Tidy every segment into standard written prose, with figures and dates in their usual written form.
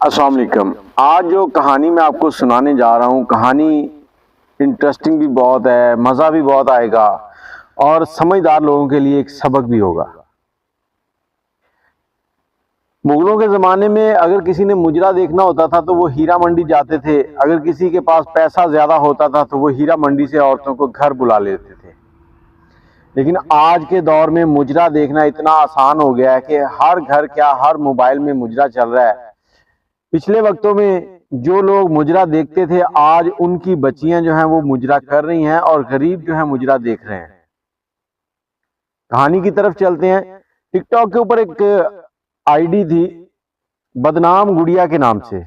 अस्सलाम वालेकुम। आज जो कहानी मैं आपको सुनाने जा रहा हूँ, कहानी इंटरेस्टिंग भी बहुत है, मज़ा भी बहुत आएगा और समझदार लोगों के लिए एक सबक भी होगा। मुगलों के ज़माने में अगर किसी ने मुजरा देखना होता था तो वो हीरा मंडी जाते थे। अगर किसी के पास पैसा ज़्यादा होता था तो वो हीरा मंडी से औरतों को घर बुला लेते थे। लेकिन आज के दौर में मुजरा देखना इतना आसान हो गया है कि हर घर क्या हर मोबाइल में मुजरा चल रहा है। पिछले वक्तों में जो लोग मुजरा देखते थे, आज उनकी बच्चियां जो हैं वो मुजरा कर रही हैं और गरीब जो है मुजरा देख रहे हैं। कहानी की तरफ चलते हैं। टिकटॉक के ऊपर एक आईडी थी बदनाम गुड़िया के नाम से।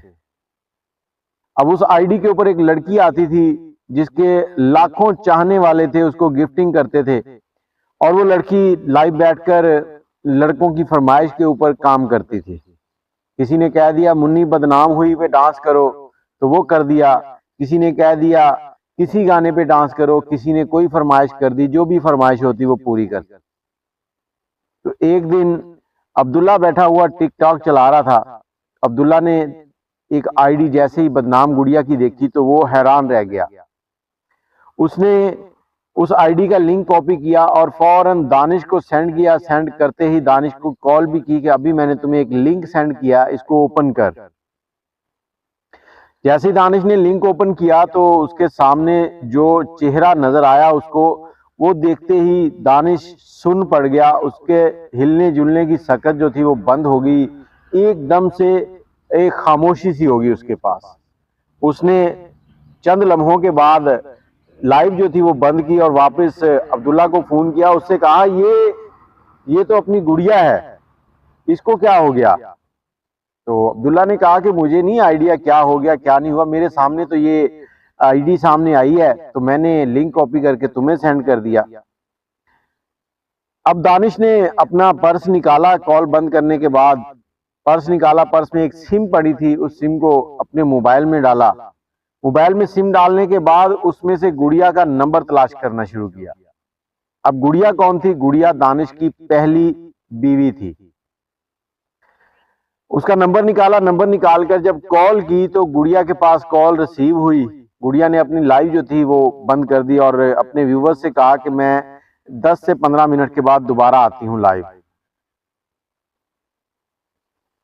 अब उस आईडी के ऊपर एक लड़की आती थी जिसके लाखों चाहने वाले थे, उसको गिफ्टिंग करते थे और वो लड़की लाइव बैठकर लड़कों की फरमाइश के ऊपर काम करती थी। किसी ने कह दिया मुन्नी बदनाम हुई पे डांस करो तो वो कर दिया, किसी ने कह दिया किसी गाने पे डांस करो, किसी ने कोई फरमाइश कर दी, जो भी फरमाइश होती वो पूरी कर। तो एक दिन अब्दुल्ला बैठा हुआ टिकटॉक चला रहा था। अब्दुल्ला ने एक आईडी जैसे ही बदनाम गुड़िया की देखी तो वो हैरान रह गया। उसने उस आईडी का लिंक कॉपी किया और फौरन दानिश को सेंड किया। सेंड करते ही दानिश को कॉल भी की कि अभी मैंने तुम्हें एक लिंक सेंड किया, इसको ओपन कर। जैसे ही दानिश ने लिंक ओपन किया तो उसके सामने जो चेहरा नजर आया उसको, वो देखते ही दानिश सुन पड़ गया। उसके हिलने जुलने की सकत जो थी वो बंद हो गई। एकदम से एक खामोशी सी होगी उसके पास। उसने चंद लम्हों के बाद लाइव जो थी वो बंद की और वापस अब्दुल्ला को फोन किया। उससे कहा ये तो अपनी गुड़िया है, इसको क्या हो गया? तो अब्दुल्ला ने कहा कि मुझे नहीं आइडिया क्या हो गया क्या नहीं हुआ, मेरे सामने तो ये आईडी सामने आई है तो मैंने लिंक कॉपी करके तुम्हें सेंड कर दिया। अब दानिश ने अपना पर्स निकाला कॉल बंद करने के बाद। पर्स निकाला, पर्स में एक सिम पड़ी थी, उस सिम को अपने मोबाइल में डाला। मोबाइल में सिम डालने के बाद उसमें से गुड़िया का नंबर तलाश करना शुरू किया। अब गुड़िया कौन थी? गुड़िया दानिश की पहली बीवी थी। उसका नंबर निकाला, नंबर निकालकर जब कॉल की तो गुड़िया के पास कॉल रिसीव हुई। गुड़िया ने अपनी लाइव जो थी वो बंद कर दी और अपने व्यूवर्स से कहा कि मैं 10 से 15 मिनट के बाद दोबारा आती हूँ लाइव।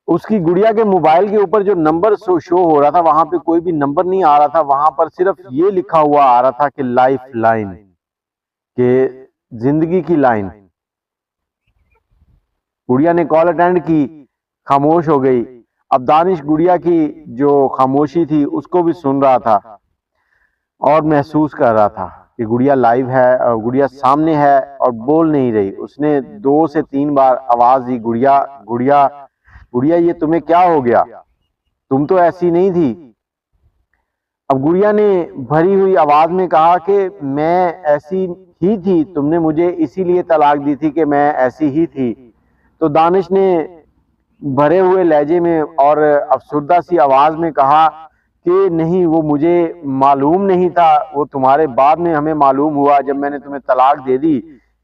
उसकी गुड़िया के मोबाइल के ऊपर जो नंबर शो हो रहा था वहां पे कोई भी नंबर नहीं आ रहा था, वहां पर सिर्फ ये लिखा हुआ आ रहा था कि लाइफ लाइन, के जिंदगी की लाइन। गुड़िया ने कॉल अटेंड की, खामोश हो गई। अब दानिश गुड़िया की जो खामोशी थी उसको भी सुन रहा था और महसूस कर रहा था कि गुड़िया लाइव है और गुड़िया सामने है और बोल नहीं रही। उसने 2 से 3 बार आवाज दी, गुड़िया गुड़िया गुड़िया ये तुम्हें क्या हो गया? तुम तो ऐसी नहीं थी। अब गुड़िया ने भरी हुई आवाज में कहा कि मैं ऐसी ही थी, तुमने मुझे इसीलिए तलाक दी थी कि मैं ऐसी ही थी। तो दानिश ने भरे हुए लहजे में और अफसुर्दा सी आवाज में कहा कि नहीं, वो मुझे मालूम नहीं था, वो तुम्हारे बाद में हमें मालूम हुआ जब मैंने तुम्हें तलाक दे दी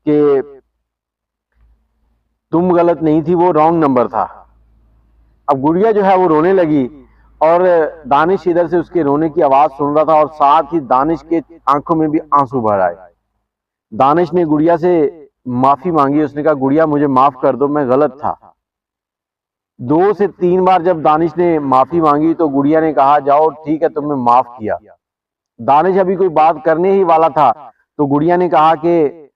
कि तुम गलत नहीं थी, वो रॉन्ग नंबर था। अब गुड़िया जो है वो रोने लगी और दानिश इधर से उसके रोने की आवाज सुन रहा था और साथ ही दानिश के आंखों में भी आंसू भर आए। दानिश ने गुड़िया से माफी मांगी। उसने कहा गुड़िया मुझे माफ कर दो, मैं गलत था। 2 से 3 बार जब दानिश ने माफी मांगी तो गुड़िया ने कहा जाओ ठीक है, तुमने माफ किया। दानिश अभी कोई बात करने ही वाला था तो गुड़िया ने कहा कि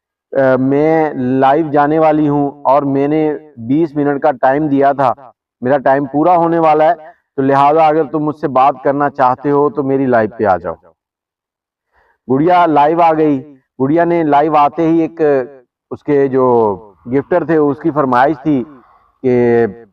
मैं लाइव जाने वाली हूं और मैंने 20 मिनट का टाइम दिया था, मेरा टाइम पूरा होने वाला है, तो लिहाजा अगर तुम मुझसे बात करना चाहते हो तो मेरी लाइव पे आ जाओ। गुड़िया लाइव आ गई। गुड़िया ने लाइव आते ही एक उसके जो गिफ्टर थे उसकी फरमाइश थी कि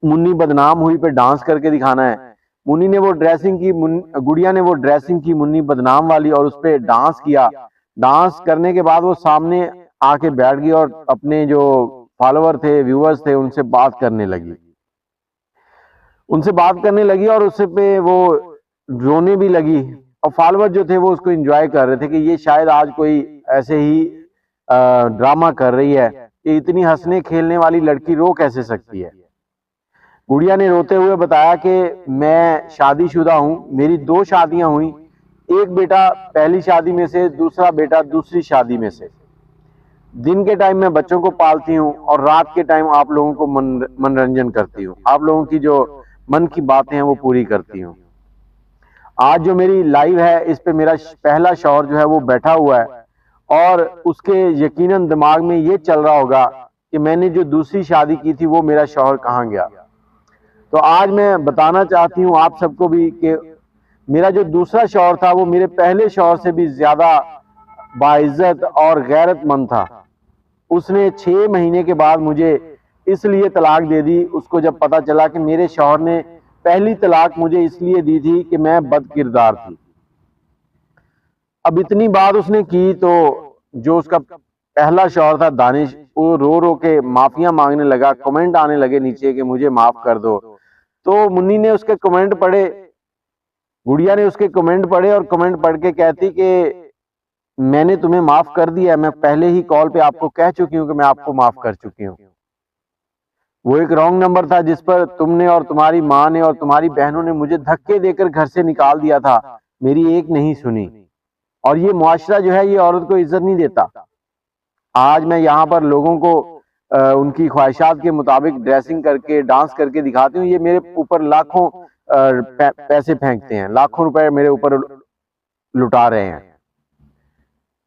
मुन्नी बदनाम हुई पे डांस करके दिखाना है। मुन्नी ने वो ड्रेसिंग की, गुड़िया ने वो ड्रेसिंग की मुन्नी बदनाम वाली और उस पर डांस किया। डांस करने के बाद वो सामने आके बैठ गई और अपने जो फॉलोअर थे, व्यूअर्स थे, उनसे बात करने लगी। और उससे पे वो रोने भी लगी और फॉलोअर जो थे वो उसको एंजॉय कर रहे थे कि ये शायद आज कोई ऐसे ही ड्रामा कर रही है कि इतनी हंसने खेलने वाली लड़की रो कैसे सकती है। गुड़िया ने रोते हुए बताया कि मैं शादीशुदा हूँ, मेरी 2 शादियां हुई, एक बेटा पहली शादी में से, दूसरा बेटा दूसरी शादी में से। दिन के टाइम मैं बच्चों को पालती हूँ और रात के टाइम आप लोगों को मनोरंजन करती हूँ, आप लोगों की जो मन की बातें हैं वो पूरी करती हूँ। आज जो मेरी लाइव है इस पे मेरा पहला शौहर जो है वो बैठा हुआ है और उसके यकीनन दिमाग में ये चल रहा होगा कि मैंने जो दूसरी शादी की थी वो मेरा शौहर कहाँ गया। तो आज मैं बताना चाहती हूँ आप सबको भी कि मेरा जो दूसरा शौहर था वो मेरे पहले शौहर से भी ज्यादा बाइज्जत और गैरतमंद था। उसने 6 महीने के बाद मुझे इसलिए तलाक दे दी, उसको जब पता चला कि मेरे शौहर ने पहली तलाक मुझे इसलिए दी थी कि मैं बदकिरदार थी। अब इतनी बात उसने की तो जो उसका पहला शौहर था दानिश, वो रो रो के माफिया मांगने लगा, कमेंट आने लगे नीचे कि मुझे माफ कर दो। तो मुन्नी ने उसके कमेंट पढ़े, गुड़िया ने उसके कमेंट पढ़े और कमेंट पढ़ के कहती कि मैंने तुम्हें माफ कर दिया, मैं पहले ही कॉल पे आपको कह चुकी हूँ कि मैं आपको माफ कर चुकी हूँ। वो एक रॉन्ग नंबर था जिस पर तुमने और तुम्हारी माँ ने और तुम्हारी बहनों ने मुझे धक्के देकर घर से निकाल दिया था, मेरी एक नहीं सुनी। और ये मुआशरा जो है ये औरत को इज्जत नहीं देता। आज मैं यहाँ पर लोगों को उनकी ख्वाहिशात के मुताबिक ड्रेसिंग करके डांस करके दिखाती हूँ, ये मेरे ऊपर लाखों पैसे फेंकते हैं, लाखों रुपए मेरे ऊपर लुटा रहे हैं,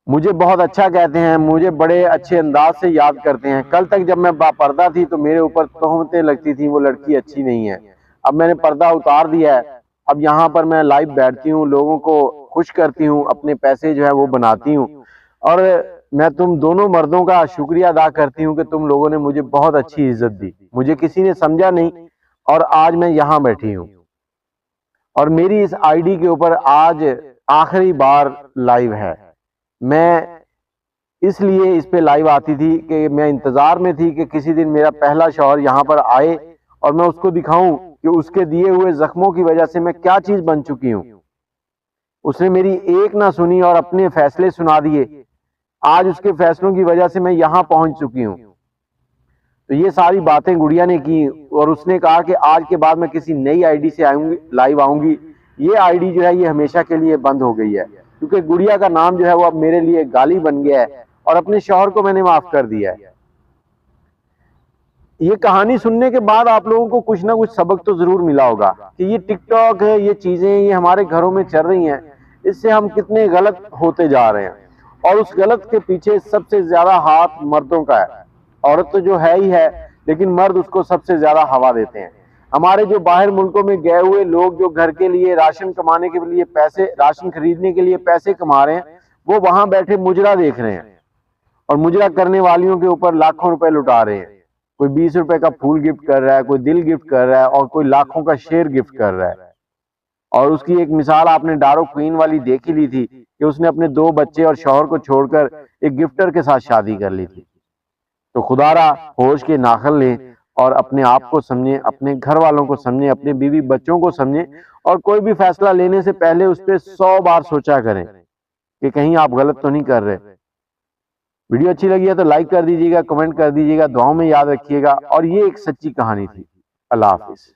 मुझे बहुत अच्छा कहते हैं, मुझे बड़े अच्छे अंदाज से याद करते हैं। कल तक जब मैं बापर्दा थी तो मेरे ऊपर तोहमतें लगती थी, वो लड़की अच्छी नहीं है। अब मैंने पर्दा उतार दिया है, अब यहाँ पर मैं लाइव बैठती हूँ, लोगों को खुश करती हूँ, अपने पैसे जो है वो बनाती हूँ। और मैं तुम दोनों मर्दों का शुक्रिया अदा करती हूँ कि तुम लोगों ने मुझे बहुत अच्छी इज्जत दी, मुझे किसी ने समझा नहीं और आज मैं यहाँ बैठी हूँ। और मेरी इस आईडी के ऊपर आज आखिरी बार लाइव है। मैं इसलिए इस पे लाइव आती थी कि मैं इंतजार में थी कि किसी दिन मेरा पहला शौहर यहाँ पर आए और मैं उसको दिखाऊं कि उसके दिए हुए जख्मों की वजह से मैं क्या चीज बन चुकी हूं। उसने मेरी एक ना सुनी और अपने फैसले सुना दिए। आज उसके फैसलों की वजह से मैं यहाँ पहुंच चुकी हूँ। तो ये सारी बातें गुड़िया ने की और उसने कहा कि आज के बाद मैं किसी नई आईडी से आऊंगी, लाइव आऊंगी। ये आईडी जो है ये हमेशा के लिए बंद हो गई है क्योंकि गुड़िया का नाम जो है वो अब मेरे लिए गाली बन गया है और अपने शौहर को मैंने माफ कर दिया है। ये कहानी सुनने के बाद आप लोगों को कुछ ना कुछ सबक तो जरूर मिला होगा कि ये टिकटॉक है, ये चीजें ये हमारे घरों में चल रही हैं, इससे हम कितने गलत होते जा रहे हैं। और उस गलत के पीछे सबसे ज्यादा हाथ मर्दों का है। औरत तो जो है ही है, लेकिन मर्द उसको सबसे ज्यादा हवा देते हैं। हमारे जो बाहर मुल्कों में गए हुए लोग जो घर के लिए राशन कमाने के लिए पैसे, राशन खरीदने के लिए पैसे कमा रहे हैं, वो वहां बैठे मुजरा देख रहे हैं और मुजरा करने वालियों के ऊपर लाखों रुपए लुटा रहे हैं। कोई 20 रुपए का फूल गिफ्ट कर रहा है, कोई दिल गिफ्ट कर रहा है और कोई लाखों का शेर गिफ्ट कर रहा है। और उसकी एक मिसाल आपने डारो क्वीन वाली देख ही ली थी कि उसने अपने 2 बच्चे और शौहर को छोड़कर एक गिफ्टर के साथ शादी कर ली थी। तो खुदारा होश के नाखल लें और अपने आप को समझें, अपने घर वालों को समझें, अपने बीवी बच्चों को समझें और कोई भी फैसला लेने से पहले उस पर 100 बार सोचा करें कि कहीं आप गलत तो नहीं कर रहे। वीडियो अच्छी लगी है तो लाइक कर दीजिएगा, कमेंट कर दीजिएगा, दुआओं में याद रखिएगा। और ये एक सच्ची कहानी थी। अल्लाह हाफिज।